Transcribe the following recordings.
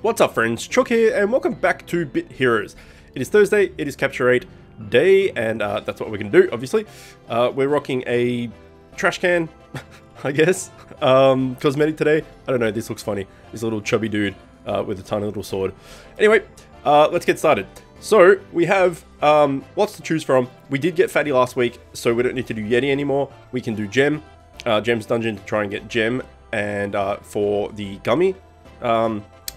What's up friends, Chook here and welcome back to Bit Heroes. It is Thursday, it is Capture Rate Day, and that's what we're going to do, obviously. We're rocking a trash can, I guess, cosmetic today. I don't know, this looks funny. This little chubby dude with a tiny little sword. Anyway, let's get started. So, we have lots to choose from. We did get Fatty last week, so we don't need to do Yeti anymore. We can do Gem, Gem's Dungeon to try and get Gem, and for the Gummy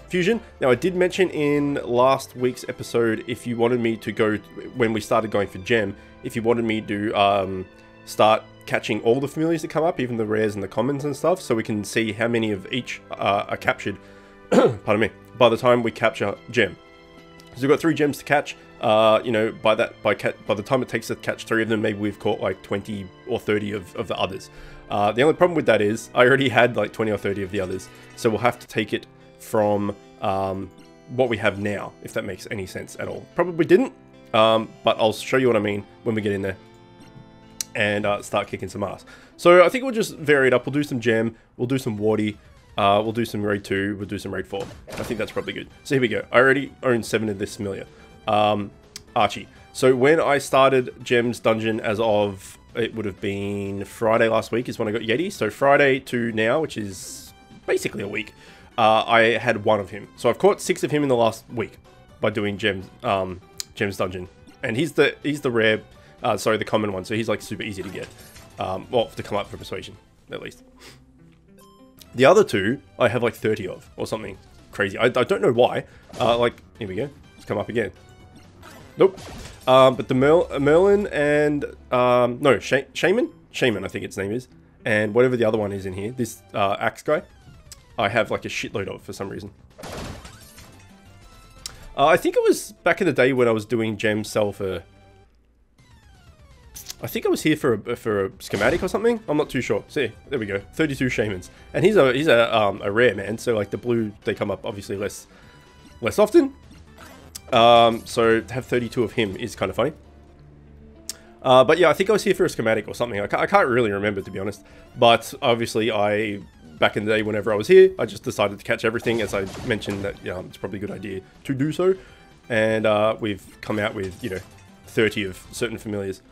fusion. Now, I did mention in last week's episode, if you wanted me to go, when we started going for Gem, if you wanted me to start catching all the familiars that come up, even the rares and the commons and stuff, so we can see how many of each are captured, pardon me, by the time we capture Gem. So we've got 3 gems to catch. You know, by the time it takes to catch 3 of them, maybe we've caught like 20 or 30 of the others. The only problem with that is I already had like 20 or 30 of the others, so we'll have to take it from what we have now, if that makes any sense at all. Probably didn't, but I'll show you what I mean when we get in there and start kicking some ass. So I think we'll just vary it up. We'll do some Gem, we'll do some Warty, we'll do some Raid 2, we'll do some Raid 4. I think that's probably good. So here we go. I already own 7 of this familiar. Archie. So when I started Gem's Dungeon as of, it would have been Friday last week is when I got Yeti. So Friday to now, which is basically a week, I had 1 of him. So I've caught 6 of him in the last week by doing Gem's Dungeon. And he's the rare, sorry, the common one. So he's like super easy to get. Well, to come up for Persuasion, at least. The other 2, I have like 30 of, or something crazy. I don't know why. Like, here we go. Let's come up again. Nope. But the Merlin and, no, Shaman, I think its name is. And whatever the other one is in here, this axe guy, I have like a shitload of for some reason. I think it was back in the day when I was doing Gem Sell for... I think I was here for a schematic or something. I'm not too sure. See, there we go. 32 Shamans, and he's a rare, man. So like the blue, they come up obviously less often. So to have 32 of him is kind of funny. But yeah, I think I was here for a schematic or something. I can't really remember, to be honest. But obviously, back in the day, whenever I was here, I just decided to catch everything. As I mentioned, that it's probably a good idea to do so. And we've come out with 30 of certain familiars.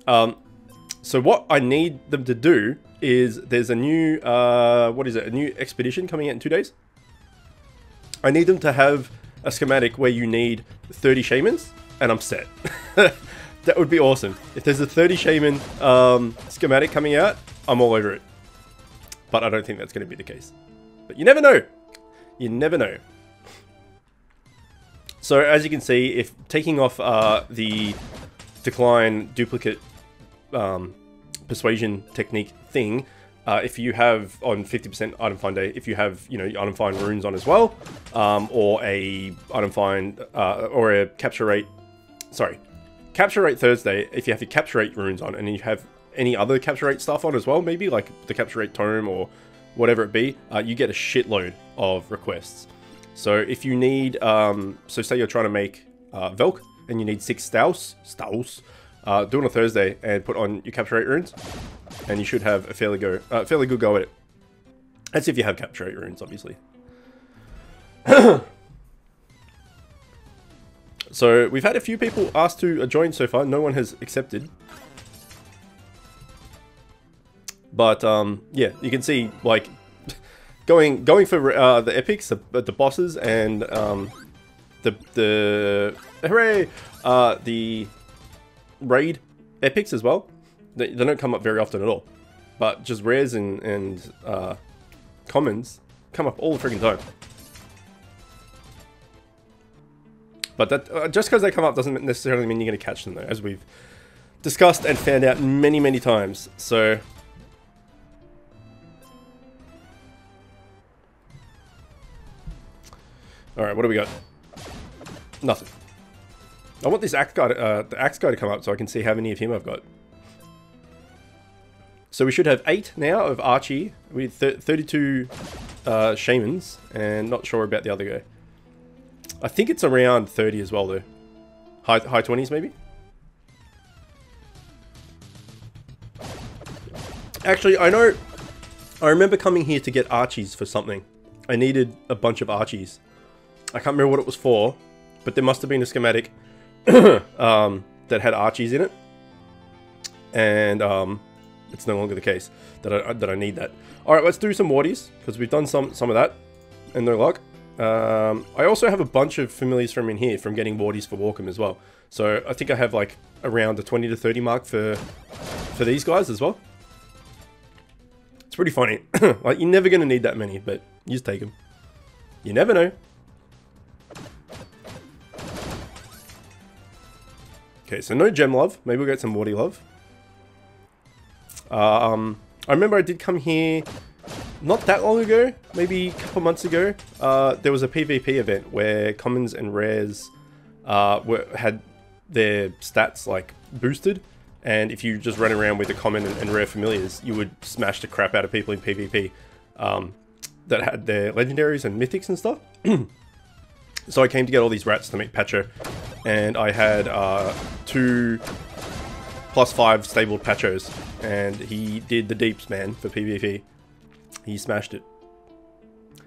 So what I need them to do is there's a new what is it? A new expedition coming out in 2 days. I need them to have a schematic where you need 30 shamans, and I'm set. That would be awesome. If there's a 30 shaman schematic coming out, I'm all over it. But I don't think that's going to be the case. But you never know. You never know. So as you can see, if taking off the decline duplicate persuasion technique thing, if you have on 50% item find day, if you have item find runes on as well, or a item find or a capture rate Thursday, if you have your capture rate runes on, and you have any other capture rate stuff on as well, maybe like the capture rate tome or whatever it be, you get a shitload of requests. So if you need, so say you're trying to make Velk and you need 6 Staus, do it on a Thursday and put on your capture rate runes, and you should have a fairly good go at it. That's if you have capture rate runes, obviously. So we've had a few people ask to join so far. No one has accepted. But yeah, you can see like going for the epics, the bosses, and the hooray, the raid epics as well. They don't come up very often at all, but just rares and commons come up all the freaking time. But that just because they come up doesn't necessarily mean you're going to catch them, though, as we've discussed and found out many times. So all right, what do we got? Nothing. I want this axe guy, the axe guy, to come up so I can see how many of him I've got. So we should have 8 now of Archie with 32 shamans, and not sure about the other guy. I think it's around 30 as well, though. High 20s maybe. Actually, I remember coming here to get Archies for something. I needed a bunch of Archies. I can't remember what it was for, but there must have been a schematic that had Archies in it, and it's no longer the case that I need that. All right, let's do some warties because we've done some of that, and no luck. I also have a bunch of familiars from in here from getting warties for Walkom as well. So I think I have like around the 20 to 30 mark for these guys as well. It's pretty funny. Like, you're never gonna need that many, but you just take them. You never know. Okay, so no gem love. Maybe we'll get some warty love. I remember I did come here not that long ago, maybe a couple months ago. There was a PvP event where commons and rares had their stats like boosted, and if you just run around with the common and rare familiars, you would smash the crap out of people in PvP that had their legendaries and mythics and stuff. So I came to get all these rats to make Patcher, and I had 2 +5 stabled Patchos, and he did the deeps, man, for PvP. He smashed it.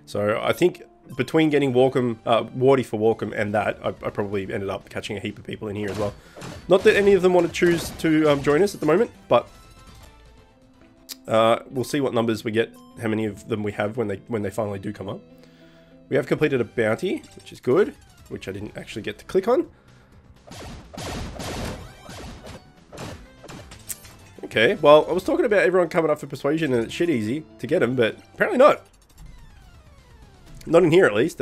So I think between getting Walkom, warty for Walkom and that, I probably ended up catching a heap of people in here as well. Not that any of them want to choose to join us at the moment, but we'll see what numbers we get, how many of them we have when they finally do come up. We have completed a bounty, which is good, which I didn't actually get to click on. Okay, well, I was talking about everyone coming up for persuasion and it's shit easy to get them, but apparently not. Not in here, at least.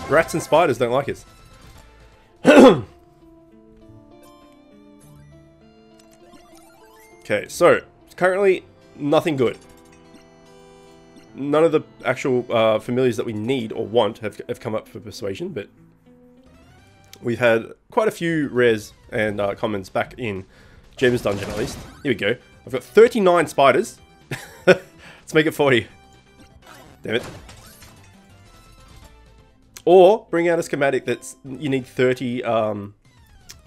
Rats and spiders don't like us. Okay, so currently nothing good. None of the actual familiars that we need or want have come up for persuasion, but we've had quite a few rares and commons back in Gems Dungeon, at least. Here we go. I've got 39 spiders. Let's make it 40. Damn it. Or bring out a schematic that's you need 30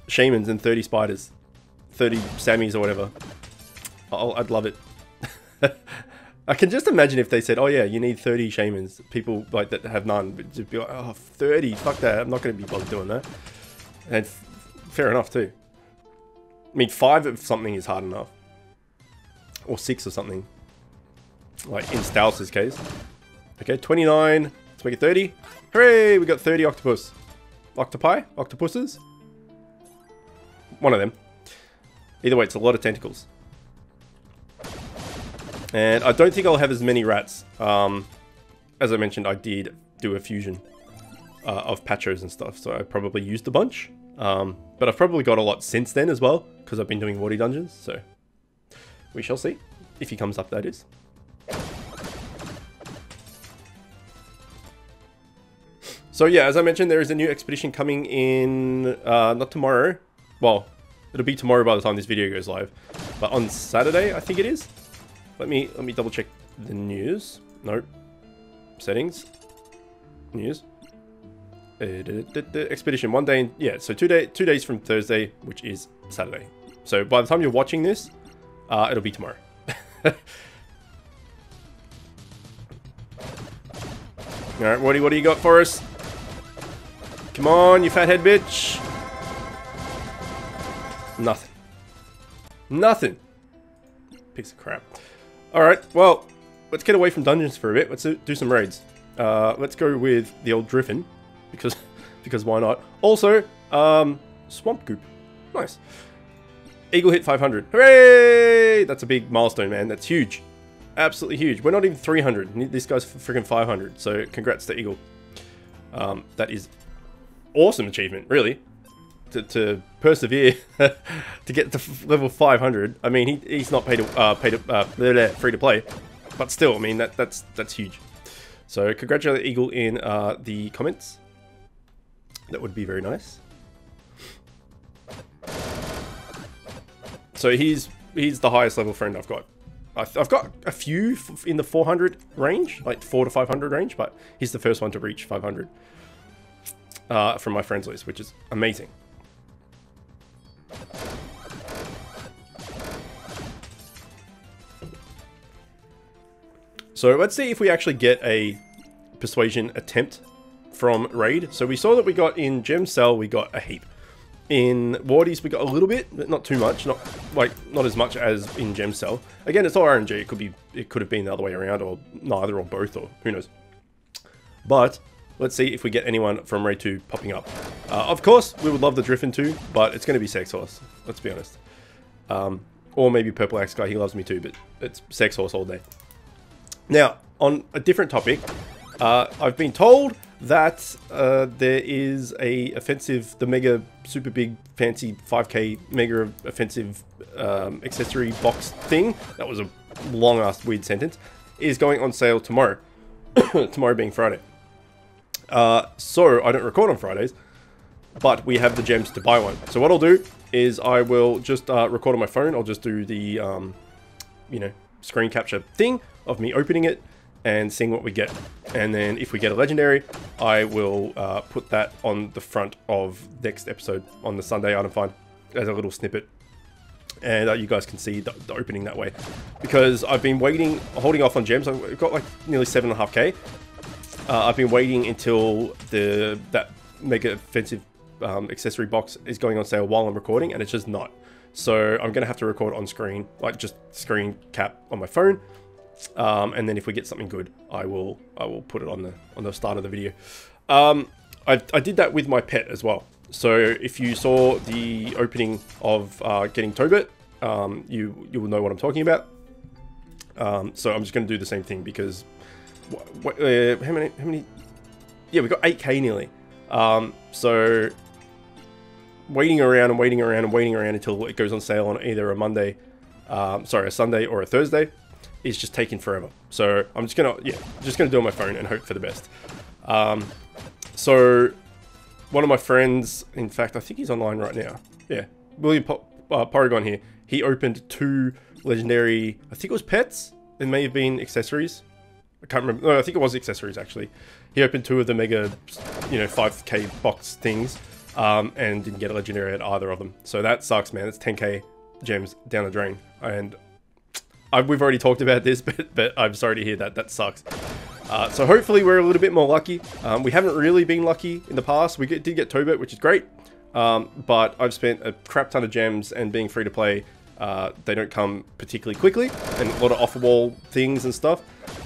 shamans and 30 spiders. 30 Sammies or whatever. I'd love it. I can just imagine if they said, oh yeah, you need 30 shamans. People like that have none, but just be like, oh, 30, fuck that. I'm not going to be bothered doing that. And fair enough too. I mean, 5 of something is hard enough. Or 6 or something. Like in Stous's case. Okay, 29. Let's make it 30. Hooray! We got 30 octopus. Octopi? Octopuses? One of them. Either way, it's a lot of tentacles. And I don't think I'll have as many rats. As I mentioned, I did do a fusion of Patchos and stuff, so I probably used a bunch. But I've probably got a lot since then as well, because I've been doing warty dungeons, so we shall see. If he comes up, that is. So yeah, as I mentioned, there is a new expedition coming in, not tomorrow. Well, it'll be tomorrow by the time this video goes live. But on Saturday, I think it is. Let me double check the news. Nope. Settings. News. The expedition, 1 day, yeah, so 2 days from Thursday, which is Saturday. So by the time you're watching this, it'll be tomorrow. Alright, what do you got for us? Come on, you fathead bitch. Nothing. Nothing. Piece of crap. Alright, well, let's get away from dungeons for a bit. Let's do some raids. Let's go with the old Driffin, because why not? Also, Swamp Goop. Nice. Eagle hit 500. Hooray! That's a big milestone, man. That's huge. Absolutely huge. We're not even 300. This guy's freaking 500. So congrats to Eagle. That is awesome achievement, really. To persevere to get to level 500. I mean, he's not free to play, but still, I mean that's huge. So congratulate Eagle in the comments. That would be very nice. So he's the highest level friend I've got. I've got a few in the 400 range, like 400 to 500 range, but he's the first one to reach 500 from my friends list, which is amazing. So let's see if we actually get a persuasion attempt from Raid. So we saw that we got in Gem Cell, we got a heap. In Wardies, we got a little bit, but not too much. Not as much as in Gem Cell. Again, it's all RNG. It could have been the other way around, or neither, or both, or who knows. But let's see if we get anyone from Raid 2 popping up. Of course, we would love the Driffin too, but it's going to be Sex Horse. Let's be honest. Or maybe Purple Axe Guy. He loves me too, but it's Sex Horse all day. Now, on a different topic, I've been told that there is a offensive, the mega super big fancy 5k mega offensive accessory box thing, that was a long ass weird sentence, is going on sale tomorrow. Tomorrow being Friday. So I don't record on Fridays, but we have the gems to buy one. So what I'll do is I will just record on my phone. I'll just do the you know, screen capture thing of me opening it and seeing what we get. And then if we get a legendary, I will put that on the front of next episode on the Sunday item find as a little snippet. And you guys can see the opening that way. Because I've been waiting, holding off on gems. I've got like nearly 7.5k. I've been waiting until that mega offensive accessory box is going on sale while I'm recording, and it's just not. So I'm gonna have to record on screen, like just screen cap on my phone. And then if we get something good, I will put it on the start of the video. I did that with my pet as well. So if you saw the opening of getting Tobit, you will know what I'm talking about. So I'm just going to do the same thing because how many? Yeah, we got 8k nearly. So waiting around and waiting around and waiting around until it goes on sale on either a Monday, sorry, a Sunday or a Thursday, is just taking forever. So I'm just gonna do it on my phone and hope for the best. So one of my friends, in fact, I think he's online right now. Yeah, William Paragon here. He opened 2 legendary, I think it was pets. It may have been accessories. I can't remember. No, I think it was accessories actually. He opened 2 of the mega, 5k box things, and didn't get a legendary at either of them. So that sucks, man. It's 10k gems down the drain. And we've already talked about this, but I'm sorry to hear that. That sucks. So hopefully we're a little bit more lucky. We haven't really been lucky in the past. We did get Tobit, which is great. But I've spent a crap ton of gems, and being free to play, they don't come particularly quickly, and a lot of off-the-wall things and stuff.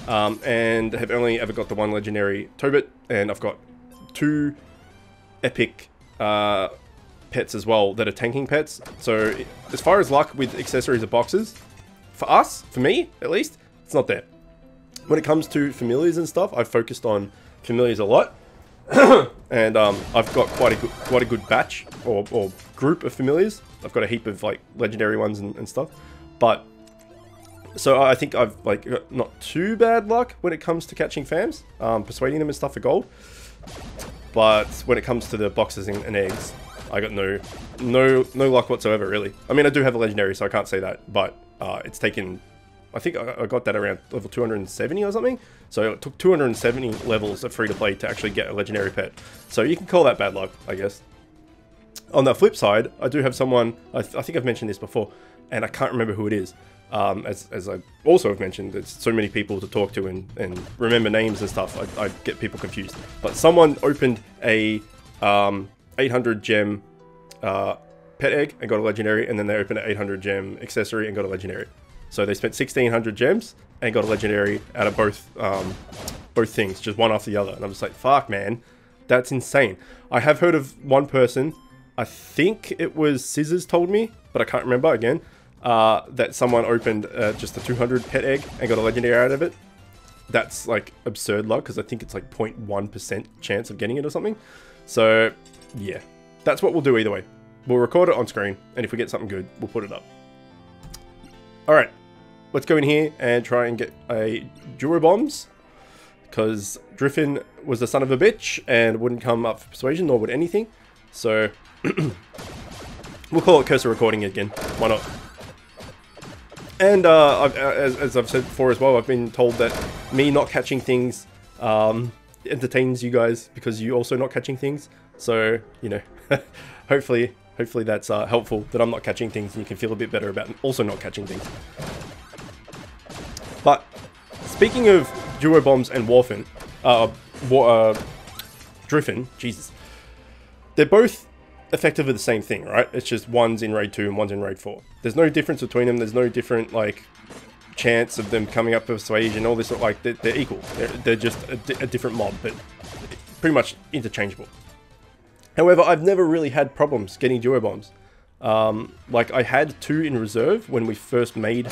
And have only ever got the 1 legendary Tobit, and I've got 2 epic pets as well that are tanking pets. So as far as luck with accessories or boxes, for me at least, it's not there. When it comes to familiars and stuff, I've focused on familiars a lot. And I've got quite a good batch or group of familiars. I've got a heap of like legendary ones and stuff. But so I think I've like got not too bad luck when it comes to catching fams, persuading them and stuff for gold. But when it comes to the boxes and eggs, I got no luck whatsoever, really. I mean, I do have a legendary, so I can't say that, but it's taken, I think I got that around level 270 or something. So it took 270 levels of free to play to actually get a legendary pet. So you can call that bad luck, I guess. On the flip side, I do have someone, I think I've mentioned this before, and I can't remember who it is. As I also have mentioned, there's so many people to talk to and remember names and stuff, I get people confused. But someone opened a 800 gem pet egg and got a legendary, and then they opened an 800 gem accessory and got a legendary. So they spent 1600 gems and got a legendary out of both things, just one after the other. And I'm just like, fuck, man, that's insane. I have heard of one person, I think it was Scissors told me, but I can't remember again, that someone opened just a 200 pet egg and got a legendary out of it. That's like absurd luck, because I think it's like 0.1% chance of getting it or something. So yeah, that's what we'll do either way. We'll record it on screen, and if we get something good, we'll put it up. Alright, let's go in here and try and get a Duo Bombs, because Driffin was the son of a bitch and wouldn't come up for persuasion, nor would anything. So we'll call it cursor recording again. Why not? And as I've said before as well, I've been told that me not catching things entertains you guys, because you also not catching things. So, hopefully that's helpful, that I'm not catching things and you can feel a bit better about also not catching things. But speaking of Duo Bombs and Warfin, Driffin, Jesus, they're both effectively the same thing, right? It's just one's in raid 2 and one's in raid 4. There's no difference between them. There's no different like chance of them coming up with persuasion, all this. Like they're equal. They're just a different mob, but pretty much interchangeable. However, I've never really had problems getting duo bombs. Like I had 2 in reserve when we first made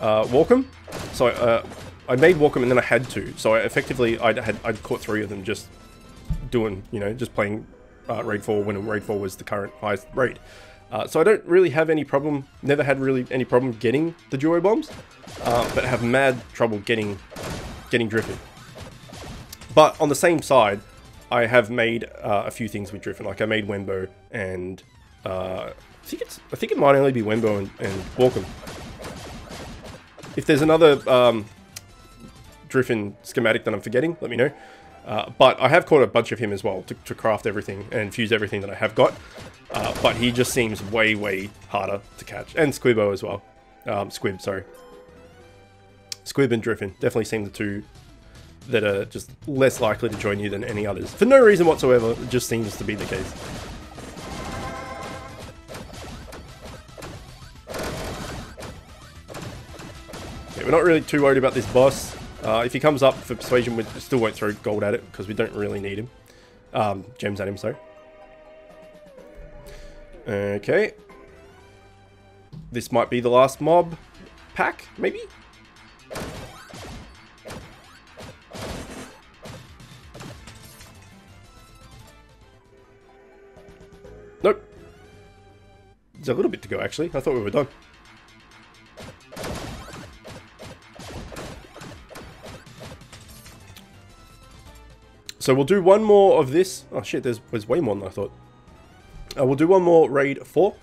Walkom. So I made Walkom and then I had 2. So I'd caught 3 of them just doing, you know, just playing raid 4 when raid 4 was the current highest raid. So I don't really have any problem, never had really any problem getting the duo bombs, but have mad trouble getting Driffin. But on the same side, I have made a few things with Driffin. Like I made Wembo and I think it might only be Wembo and Walkom. If there's another Driffin schematic that I'm forgetting, let me know. But I have caught a bunch of him as well to craft everything and fuse everything that I have got. But he just seems way, way harder to catch. And Squibbo as well. Squib, sorry. Squib and Driffin definitely seem the 2 that are just less likely to join you than any others. For no reason whatsoever, it just seems to be the case. Yeah, we're not really too worried about this boss. If he comes up for persuasion, we still won't throw gold at it because we don't really need him. Gems at him, sorry. Okay. This might be the last mob pack, maybe? Nope. There's a little bit to go, actually. I thought we were done. So we'll do one more of this. Oh shit, there's way more than I thought. We'll do one more raid 4.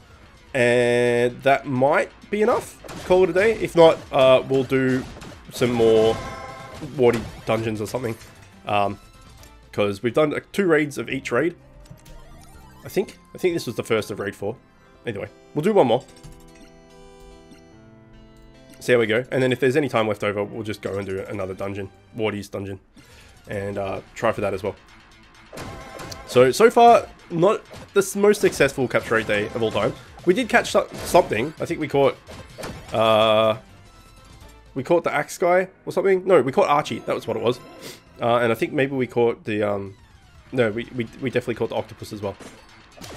And that might be enough. Call it a day. If not, we'll do some more warty dungeons or something. Because we've done 2 raids of each raid. I think this was the first of raid 4. Anyway, we'll do one more. See how we go. And then if there's any time left over, we'll just go and do another dungeon. Warty's dungeon. And try for that as well. So far, not the most successful capture rate day of all time. We did catch something. I think we caught the axe guy or something. No, we caught Archie. That was what it was. And I think maybe we caught the no, we definitely caught the octopus as well.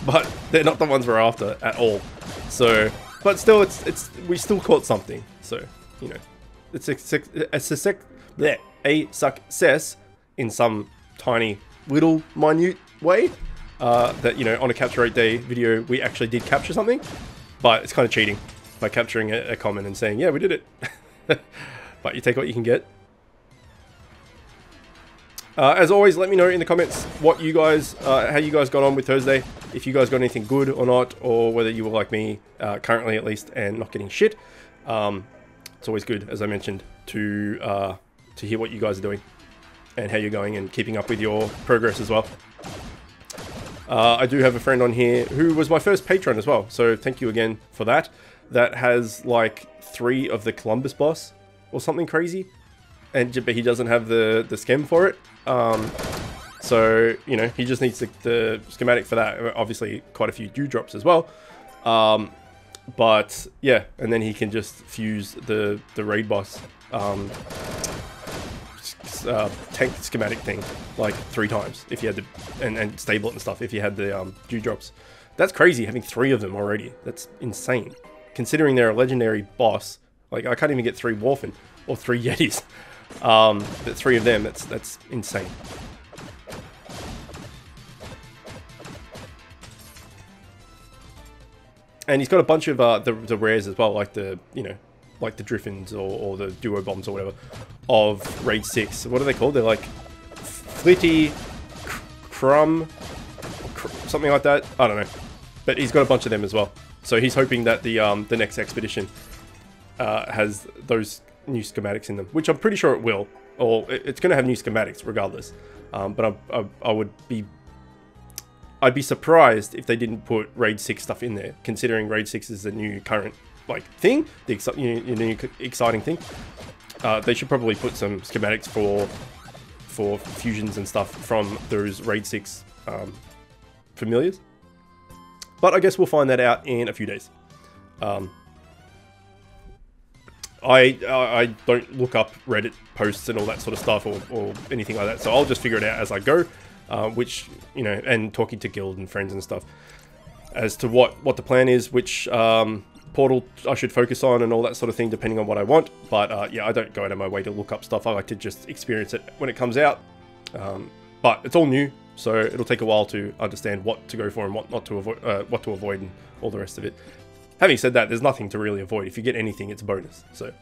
But they're not the ones we're after at all. So, but still, we still caught something. So, you know, it's a success in some tiny, little, minute way. That, you know, on a capture rate day video, we actually did capture something. But it's kind of cheating by capturing a comment and saying, yeah, we did it. But you take what you can get. As always, let me know in the comments what you guys, how you guys got on with Thursday. If you guys got anything good or not, or whether you were like me, currently at least, and not getting shit. It's always good, as I mentioned, to hear what you guys are doing and how you're going and keeping up with your progress as well. I do have a friend on here who was my first patron as well, so thank you again for that. That has like 3 of the Columbus boss or something crazy, but he doesn't have the schem for it. So, you know, he just needs the schematic for that. Obviously, quite a few dewdrops as well. But yeah, and then he can just fuse the raid boss tank schematic thing like 3 times if you had the and stable it and stuff if you had the dewdrops. That's crazy having 3 of them already. That's insane. Considering they're a legendary boss, like I can't even get 3 Warfin or 3 Yetis. But 3 of them, that's insane. And he's got a bunch of the rares as well, like the, you know, like the Driffins or the Duo Bombs or whatever of Raid 6. What are they called? They're like Flitty, Crumb, something like that. I don't know. But he's got a bunch of them as well. So he's hoping that the next expedition has those new schematics in them, which I'm pretty sure it will. Or it's going to have new schematics regardless. But I'd be surprised if they didn't put Raid 6 stuff in there, considering Raid 6 is the new current like thing, the new exciting thing. They should probably put some schematics for fusions and stuff from those Raid 6 familiars. But I guess we'll find that out in a few days. I don't look up Reddit posts and all that sort of stuff or anything like that, so I'll just figure it out as I go, which, you know, and talking to guild and friends and stuff as to what the plan is, which portal I should focus on and all that sort of thing, depending on what I want. But yeah, I don't go out of my way to look up stuff. I like to just experience it when it comes out. But it's all new, so it'll take a while to understand what to go for and what not to avoid, what to avoid, and all the rest of it. Having said that, there's nothing to really avoid. If you get anything, it's a bonus. So,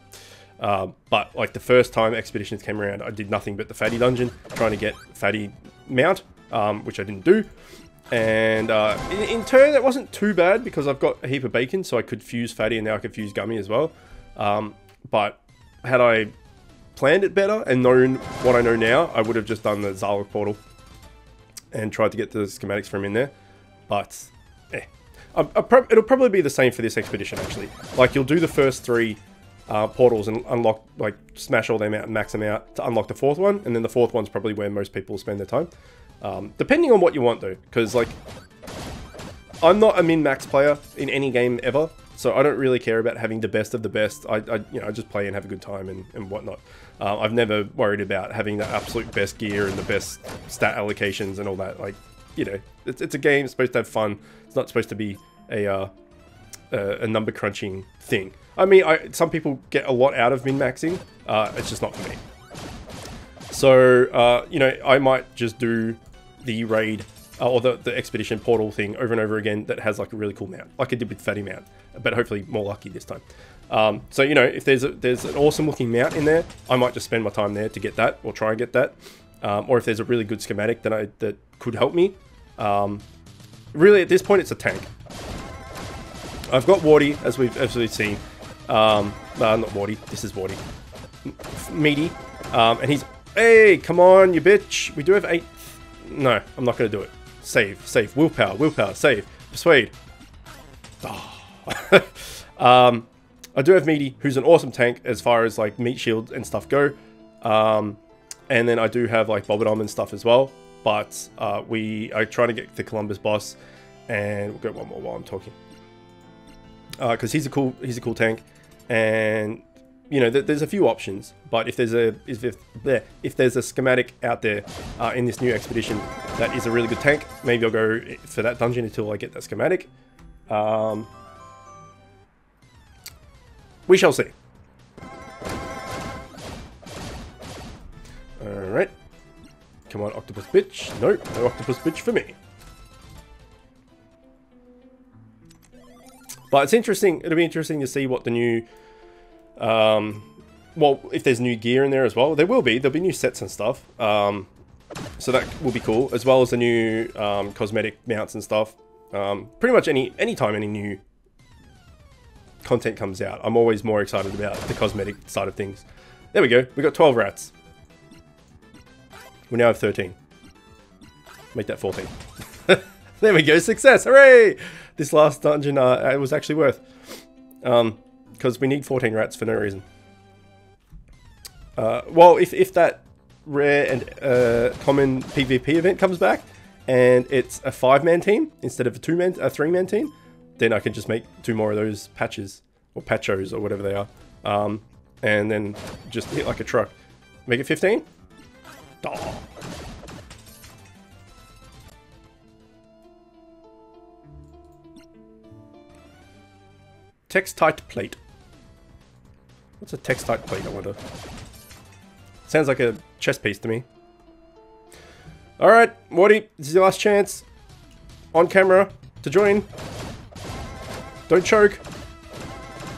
but like the first time Expeditions came around, I did nothing but the Fatty dungeon, trying to get Fatty mount, which I didn't do. And in turn, that wasn't too bad because I've got a heap of bacon, so I could fuse Fatty, and now I could fuse Gummy as well. But had I planned it better and known what I know now, I would have just done the Zalok portal and tried to get the schematics from in there. But it'll probably be the same for this expedition, actually. Like, you'll do the first 3 portals and unlock, like, smash all them out and max them out to unlock the 4th one, and then the 4th one's probably where most people spend their time. Depending on what you want, though, because, like, I'm not a min-max player in any game ever, so I don't really care about having the best of the best. I just play and have a good time and whatnot. I've never worried about having the absolute best gear and the best stat allocations and all that. Like, you know, it's a game, it's supposed to have fun. It's not supposed to be a number crunching thing. I mean, some people get a lot out of min-maxing. It's just not for me. So, you know, I might just do the raid or the expedition portal thing over and over again that has like a really cool mount, like I did with Fatty mount, but hopefully more lucky this time. So, you know, if there's an awesome looking mount in there, I might just spend my time there to get that, or try and get that. Or if there's a really good schematic that could help me. Really, at this point, it's a tank. I've got Warty, as we've seen. No, not Warty. This is Warty. Meaty. And he's... Hey, come on, you bitch. We do have 8... No, I'm not going to do it. Save. Willpower. Save. Persuade. Oh. I do have Meaty, who's an awesome tank as far as, like, meat shield and stuff go. And then I do have, like, Bobodom and stuff as well. But I try to get the Columbus boss, and we'll get one more while I'm talking. Because he's a cool tank, and you know there's a few options. But if there's a schematic out there in this new expedition that is a really good tank, maybe I'll go for that dungeon until I get that schematic. We shall see. All right. Come on, octopus bitch. Nope, no octopus bitch for me. But it's interesting. It'll be interesting to see what the new... well, if there's new gear in there as well. There will be. There'll be new sets and stuff. So that will be cool. As well as the new cosmetic mounts and stuff. Pretty much anytime any new content comes out, I'm always more excited about the cosmetic side of things. There we go. We got 12 rats. We now have 13. Make that 14. There we go, success, hooray! This last dungeon, it was actually worth. Because we need 14 rats for no reason. Well, if that rare and common PvP event comes back, and it's a 5-man team instead of a 3-man team, then I can just make 2 more of those patches, or patchos, or whatever they are. And then just hit like a truck. Make it 15? Oh. Textite plate. What's a textite plate, I wonder? Sounds like a chess piece to me. Alright, Morty, this is your last chance. On camera to join. Don't choke.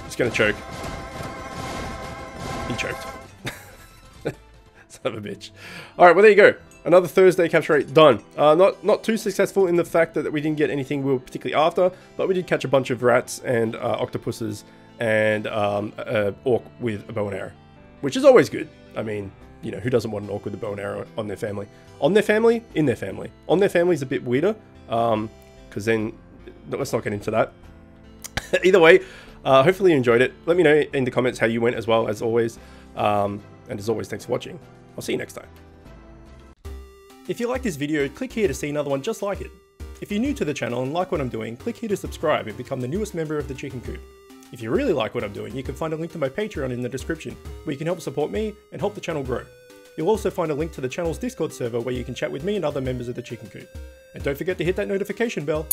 He's gonna choke. He choked. Son of a bitch. Alright, well there you go. Another Thursday capture rate done. Not too successful in the fact that we didn't get anything we were particularly after, but we did catch a bunch of rats and octopuses and orc with a bow and arrow, which is always good. I mean, you know, who doesn't want an orc with a bow and arrow on their family? On their family? In their family. On their family is a bit weirder, because then, let's not get into that. Either way, hopefully you enjoyed it. Let me know in the comments how you went as well, as always. And as always, thanks for watching. I'll see you next time. If you like this video, click here to see another one just like it. If you're new to the channel and like what I'm doing, click here to subscribe and become the newest member of the Chicken Coop. If you really like what I'm doing, you can find a link to my Patreon in the description, where you can help support me and help the channel grow. You'll also find a link to the channel's Discord server where you can chat with me and other members of the Chicken Coop. And don't forget to hit that notification bell.